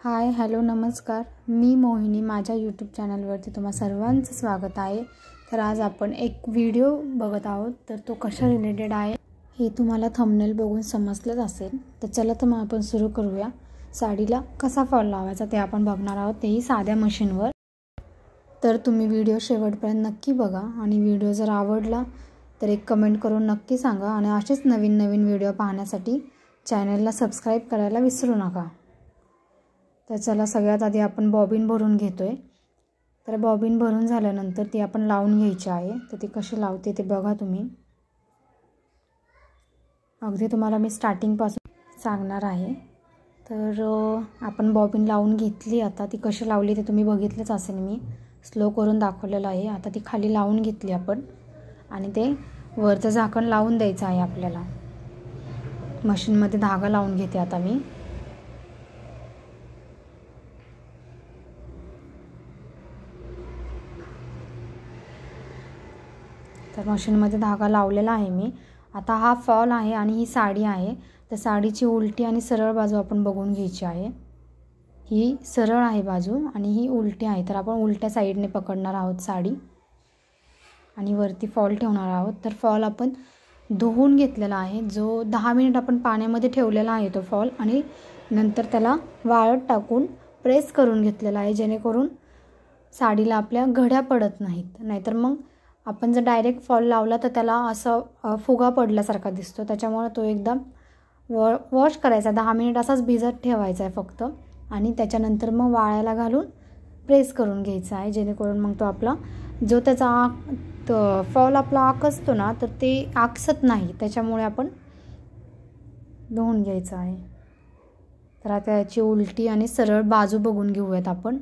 Hi hello नमस्कार, मी मोहिनी. माझ्या YouTube चॅनलवरती तुम्हा सर्वांचं स्वागत आहे. तर आज आपण एक व्हिडिओ बघत आहोत. तर तो कशा रिलेटेड आहे हे तुम्हाला थंबनेल बघून समजलंच असेल. तर चला तर मग आपण सुरू करूया. साडीला कसा फॉल लावायचा ते आपण बघणार आहोत, तेही साध्या मशीनवर. तर तुम्ही व्हिडिओ शेवटपर्यंत नक्की बघा आणि व्हिडिओ जर आवडला तर एक कमेंट करून नक्की सांगा. आणि असेच नवीन नवीन व्हिडिओ पाहण्यासाठी चॅनलला सबस्क्राईब करायला विसरू नका. तर चला, सगळ्यात आधी आपण बॉबिन भरून घेतोय. तर बॉबिन भरून झाल्यानंतर ती आपण लावून घ्यायची आहे. तर ती कशी लावते ते बघा तुम्ही. अगदी तुम्हाला मी स्टार्टिंगपासून सांगणार आहे. तर आपण बॉबिन लावून घेतली. आता ती कशी लावली ते तुम्ही बघितलंच असेल, मी स्लो करून दाखवलेलं आहे. आता ती खाली लावून घेतली आपण आणि ते वरचं झाकण लावून द्यायचं आहे आपल्याला. मशीनमध्ये धागा लावून घेते आता मी. तर मशीनमध्ये धागा लावलेला आहे मी. आता हा फॉल आहे आणि ही साडी आहे. तर साडीची उलटी आणि सरळ बाजू आपण बघून घ्यायची आहे. ही सरळ आहे बाजू आणि ही उलटी आहे. तर आपण उलट्या साईडने पकडणार आहोत साडी आणि वरती फॉल ठेवणार आहोत. तर फॉल आपण धुवून घेतलेला आहे. जो 10 मिनिट आपण पाण्यामध्ये ठेवलेला आहे तो फॉल, आणि नंतर त्याला वाळत टाकून प्रेस करून घेतलेला आहे, जेणेकरून साडीला आपल्या घड्या पडत नाहीत. नाहीतर मग आपण जर डायरेक्ट फॉल लावला तर त्याला असं फुगा पडल्यासारखा दिसतो. त्याच्यामुळे तो एकदा वॉश करायचा, 10 मिनिट असाच भिजत ठेवायचा आहे फक्त. आणि त्याच्यानंतर मग वाळायला घालून प्रेस करून घ्यायचा आहे, जेणेकरून मग तो आपला जो त्याचा फॉल आपला आकसतो ना, तर ते आकसत नाही. त्याच्यामुळे आपण धुवून घ्यायचं आहे. तर आता याची उलटी आणि सरळ बाजू बघून घेऊयात आपण.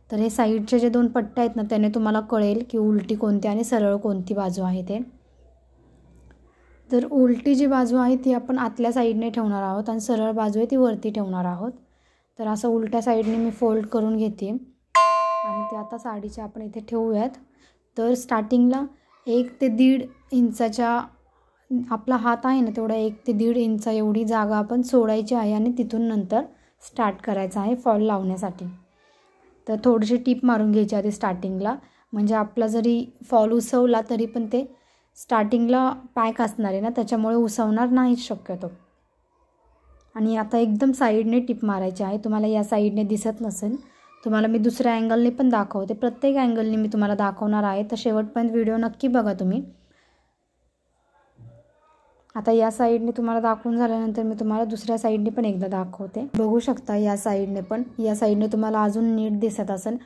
तर हे साईडचे जे 2 पट्ट्या आहेत ना, त्याने तुम्हाला कळेल की उलटी कोणती आणि सरळ कोणती बाजू आहे ते. तर उलटी जी बाजू आहे ती आपण आतल्या साईडने ठेवणार आहोत आणि सरळ बाजू आहे ती वरती ठेवणार आहोत. तर असं उलट्या साईडने मी फोल्ड करून घेते आणि ते आता साडीच्या आपण इथे ठेवूयात. तर स्टार्टिंगला 1 ते 1.5 इंचाच्या आपला हात आहे ना, तेवढा 1 ते 1.5 इंच एवढी जागा आपण सोडायची आहे आणि तिथून नंतर स्टार्ट करायचं आहे फॉल लावण्यासाठी. तर थोडीशी टीप मारून घ्यायची आधी स्टार्टिंगला, म्हणजे आपला जरी फॉल उसवला तरी पण ते स्टार्टिंगला पॅक असणार आहे ना, त्याच्यामुळे उसवणार नाहीच शक्यतो. आणि आता एकदम साईडने टीप मारायची आहे. तुम्हाला या साईडने दिसत नसेल, तुम्हाला मी दुसऱ्या अँगलने पण दाखवते. प्रत्येक अँगलने मी तुम्हाला दाखवणार आहे. तर शेवटपर्यंत व्हिडिओ नक्की बघा तुम्ही. आता या साईडने तुम्हाला दाखवून झाल्यानंतर मी तुम्हाला दुसऱ्या साईडने पण एकदा दाखवते. बघू शकता या साईडने पण. या साईडने तुम्हाला अजून नीट दिसत असेल.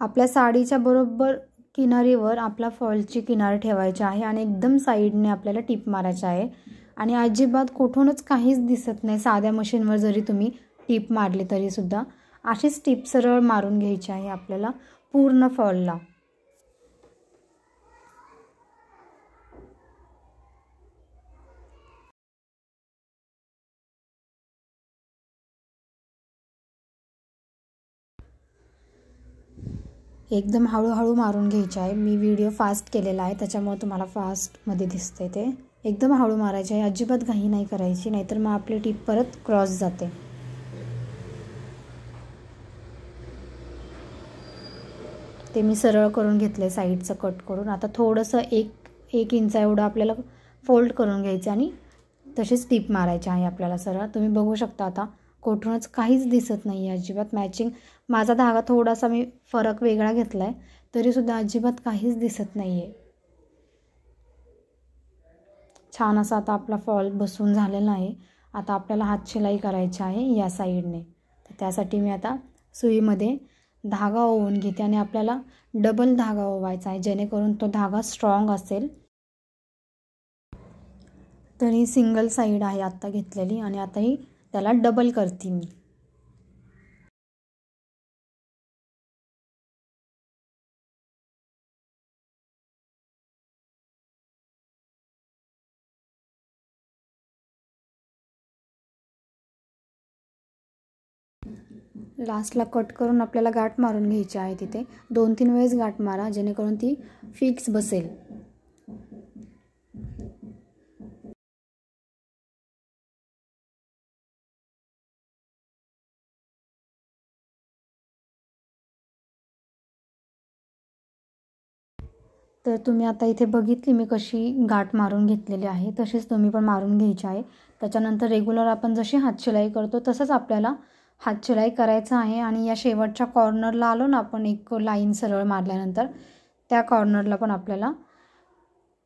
आपल्या साडीच्या बरोबर किनारीवर आपला फॉलची किनार ठेवायची आहे आणि एकदम साईडने आपल्याला टीप मारायची आहे. आणि अजिबात कुठूनच काहीच दिसत नाही. साध्या मशीनवर जरी तुम्ही टीप मारली तरीसुद्धा अशीच टीप सरळ मारून घ्यायची आहे आपल्याला पूर्ण फॉलला. एकदम हळूहळू मारून घ्यायचे आहे. मी व्हिडिओ फास्ट केलेला आहे, त्याच्यामुळे तुम्हाला फास्टमध्ये दिसते. ते एकदम हळू मारायचे आहे, अजिबात घाई नाही करायची, नाहीतर मग आपली टीप परत क्रॉस जाते. ते मी सरळ करून घेतले साईडचं कट करून. आता थोडंसं 1 इंच एवढं आपल्याला फोल्ड करून घ्यायचं आणि तशीच टीप मारायची आहे आपल्याला सरळ. तुम्ही बघू शकता आता कुठूनच काहीच दिसत नाही आहे अजिबात. मॅचिंग माझा धागा थोडासा मी फरक वेगळा घेतला आहे, तरीसुद्धा अजिबात काहीच दिसत नाही आहे. छान असा आता आपला फॉल बसून झालेला आहे. आता आपल्याला हात शिलाई करायची आहे या साईडने. तर त्यासाठी मी आता सुईमध्ये धागा ओवून घेते आणि आपल्याला डबल धागा ओवायचा आहे, जेणेकरून तो धागा स्ट्रॉंग असेल. तर ही सिंगल साईड आहे आत्ता घेतलेली आणि आता ही त्याला डबल करते मी. लास्टला कट करून आपल्याला गाठ मारून घ्यायची आहे. तिथे 2-3 वेळेस गाठ मारा, जेणेकरून ती फिक्स बसेल. तर तुम्ही आता इथे बघितली मी कशी गाठ मारून घेतलेली आहे, तसेच तुम्ही पण मारून घ्यायची आहे. त्याच्यानंतर रेग्युलर आपण जशी हातशिलाई करतो तसंच आपल्याला हातशिलाई करायचं आहे. आणि या शेवटच्या कॉर्नरला आलो ना आपण, एक लाईन सरळ मारल्यानंतर त्या कॉर्नरला पण आपल्याला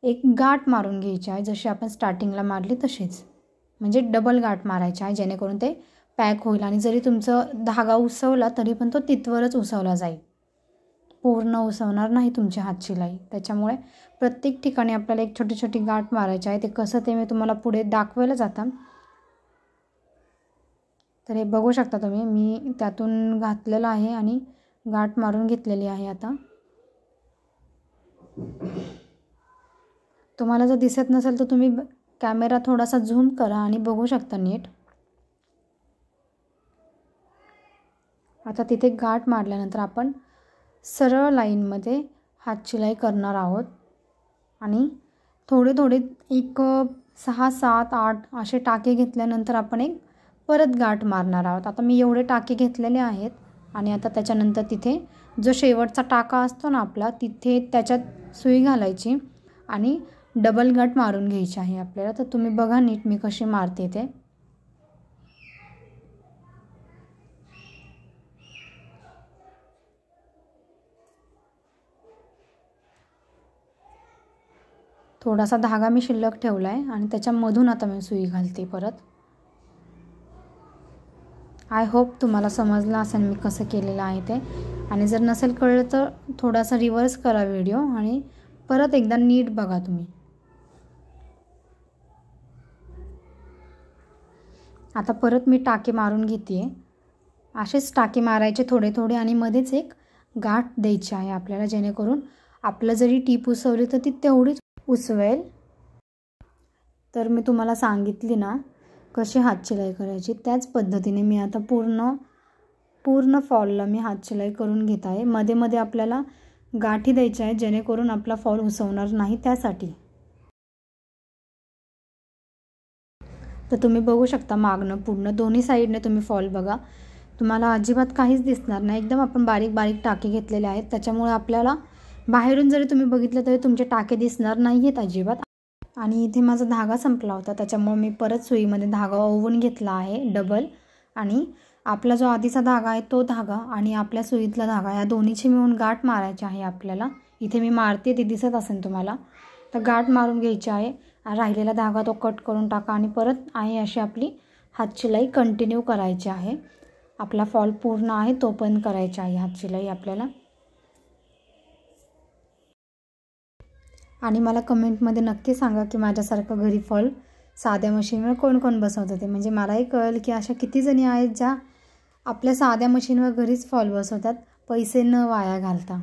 एक गाठ मारून घ्यायची आहे, जशी आपण स्टार्टिंगला मारली तशीच. म्हणजे डबल गाठ मारायची आहे, जेणेकरून ते पॅक होईल. आणि जरी तुमचं धागा उसवला तरी पण तो तिथवरच उसवला जाईल, पूर्ण उसवणार नाही तुमची हातशिलाई. त्याच्यामुळे प्रत्येक ठिकाणी आपल्याला एक छोटी छोटी गाठ मारायची आहे. ते कसं ते मी तुम्हाला पुढे दाखवायला जातं. तर हे बघू शकता तुम्ही, मी त्यातून घातलेलं आहे आणि गाठ मारून घेतलेली आहे. आता तुम्हाला जर दिसत नसेल तर तुम्ही कॅमेरा थोडासा झूम करा आणि बघू शकता नीट. आता तिथे गाठ मारल्यानंतर आपण सरळ लाईनमध्ये हातशिलाई करणार आहोत. आणि थोडे थोडे एक 6, 7, 8 असे टाके घेतल्यानंतर आपण एक परत गाठ मारणार आहोत. आता मी एवढे टाके घेतलेले आहेत. आणि आता त्याच्यानंतर तिथे जो शेवटचा टाका असतो ना आपला, तिथे त्याच्यात सुई घालायची आणि डबल गाठ मारून घ्यायची आहे आपल्याला. तर तुम्ही बघा नीट मी कशी मारते ते. थोडासा धागा मी शिल्लक ठेवला आहे आणि त्याच्यामधून आता मी सुई घालते परत. आय होप तुम्हाला समजलं असेल मी कसं केलेलं आहे ते. आणि जर नसेल कळलं तर थोडासा रिव्हर्स करा व्हिडिओ आणि परत एकदा नीट बघा तुम्ही. आता परत मी टाके मारून घेते. असेच टाके मारायचे थोडे थोडे आणि मध्येच एक गाठ द्यायची आहे आपल्याला, जेणेकरून आपलं जरी टीप उसवली तर ती तेवढीच उसवेल. तर मी तुम्हाला सांगितली ना कशी हातशिलाई करायची, त्याच पद्धतीने मी आता पूर्ण फॉलला मी हातशिलाई करून घेत आहे. मध्ये मध्ये आपल्याला गाठी द्यायच्या आहेत, जेणेकरून आपला फॉल उसवणार नाही त्यासाठी. तर तुम्ही बघू शकता मागणं पूर्ण दोन्ही साईडने तुम्ही फॉल बघा, तुम्हाला अजिबात काहीच दिसणार नाही. एकदम आपण बारीक बारीक टाके घेतलेले आहेत, त्याच्यामुळे आपल्याला बाहेरून जरी तुम्ही बघितलं तरी तुमचे टाके दिसणार नाही आहेत अजिबात. आणि इथे माझा धागा संपला होता, त्याच्यामुळे मी परत सुईमध्ये धागा ओवून घेतला आहे डबल. आणि आपला जो आधीचा धागा आहे तो धागा आणि आपल्या सुईतला धागा या दोन्हीची मिळून गाठ मारायची आहे आपल्याला. इथे मी मारते, ते दिसत असेल तुम्हाला. तर गाठ मारून घ्यायची आहे. राहिलेला धागा तो कट करून टाका आणि परत आहे अशी आपली हातशिलाई कंटिन्यू करायची आहे. आपला फॉल पूर्ण आहे तो पण करायचा आहे हातशिलाई आपल्याला. आणि मला कमेंटमध्ये नक्की सांगा की माझ्यासारखं घरी फॉल साध्या मशीनवर कोण कोण बसवतं ते. म्हणजे मलाही कळेल की अशा किती जणी आहेत ज्या आपल्या साध्या मशीनवर घरीच फॉल बसवतात, पैसे न वाया घालता.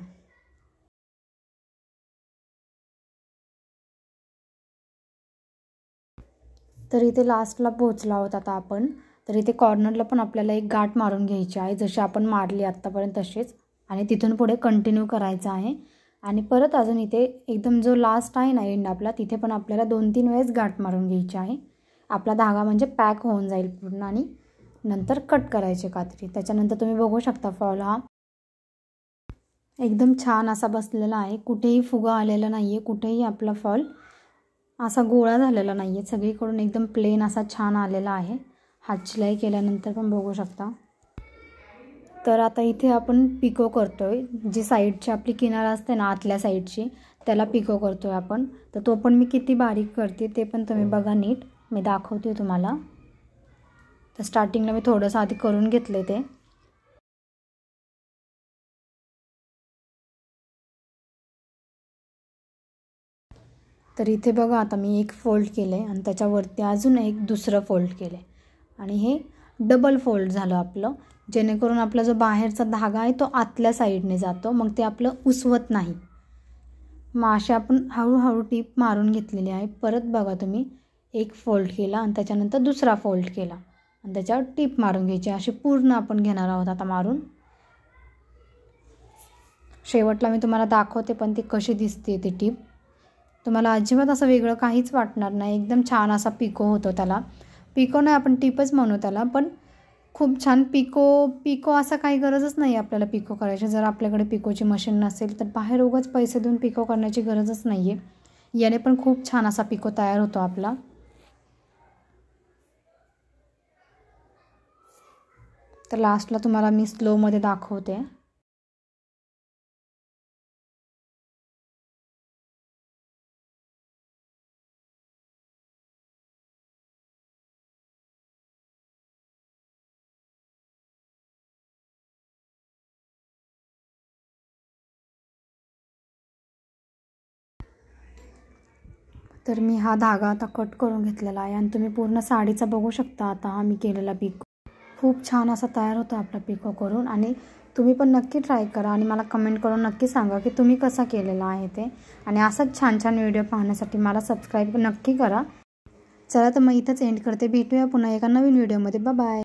तर इथे लास्टला पोहोचला आहोत आता आपण. तर इथे कॉर्नरला पण आपल्याला एक गाठ मारून घ्यायची आहे, जशी आपण मारली आत्तापर्यंत तशीच. आणि तिथून पुढे कंटिन्यू करायचं आहे. आणि परत अजून इथे एकदम जो लास्ट आहे ना एंड आपला, तिथे पण आपल्याला 2-3 वेळेस गाठ मारून घ्यायची आहे. आपला धागा म्हणजे पॅक होऊन जाईल पूर्ण. आणि नंतर कट करायचे कात्री. त्याच्यानंतर तुम्ही बघू शकता फॉल हा एकदम छान असा बसलेला आहे, कुठेही फुगा आलेला नाही आहे, कुठेही आपला फॉल असा गोळा झालेला नाही आहे, सगळीकडून एकदम प्लेन असा छान आलेला आहे. हातशिलाई केल्यानंतर पण बघू शकता. तर आता इथे आपण पिको करतोय, जी साईडची आपली किनार असते ना आतल्या साईडची, त्याला पिको करतोय आपण. तर तो पण मी किती बारीक करते ते पण तुम्ही बघा नीट, मी दाखवते तुम्हाला. तर स्टार्टिंगला मी थोडंसं आधी करून घेतले ते. तर इथे बघा आता मी एक फोल्ड केले आणि त्याच्यावरती अजून एक दुसरं फोल्ड केले आणि हे डबल फोल्ड झालं आपलं, जेणेकरून आपला जो बाहेरचा धागा आहे तो आतल्या साईडने जातो, मग ते आपलं उसवत नाही. मग असे आपण हळूहळू टीप मारून घेतलेली आहे. परत बघा तुम्ही एक फोल्ड केला आणि त्याच्यानंतर दुसरा फोल्ड केला आणि त्याच्यावर टीप मारून घ्यायची. अशी पूर्ण आपण घेणार आहोत आता मारून. शेवटला मी तुम्हाला दाखवते पण ती कशी दिसते ती टीप. तुम्हाला अजिबात असं वेगळं काहीच वाटणार नाही, एकदम छान असा पिको होतो त्याला. पिको नाही आपण टीपच म्हणू त्याला, पण खूप छान पिको असं काही गरजच नाही आपल्याला पिको करायची. जर आपल्याकडे पिकोची मशीन नसेल तर बाहेर उगाच पैसे देऊन पिको करण्याची गरजच नाही आहे. याने पण खूप छान असा पिको तयार होतो आपला. तर लास्टला तुम्हाला मी स्लोमध्ये दाखवते. तर मी हा धागा आता कट करून घेतलेला आहे आणि तुम्ही पूर्ण साडीचा बघू शकता. आता हा मी केलेला पिको खूप छान असा तयार होतो आपला पिको करून. आणि तुम्ही पण नक्की ट्राय करा आणि मला कमेंट करून नक्की सांगा की तुम्ही कसा केलेला आहे ते. आणि असंच छान छान व्हिडिओ पाहण्यासाठी मला सबस्क्राईब नक्की करा. चला तर मग इथंच एंड करते. भेटूया पुन्हा एका नवीन व्हिडिओमध्ये. Bye bye.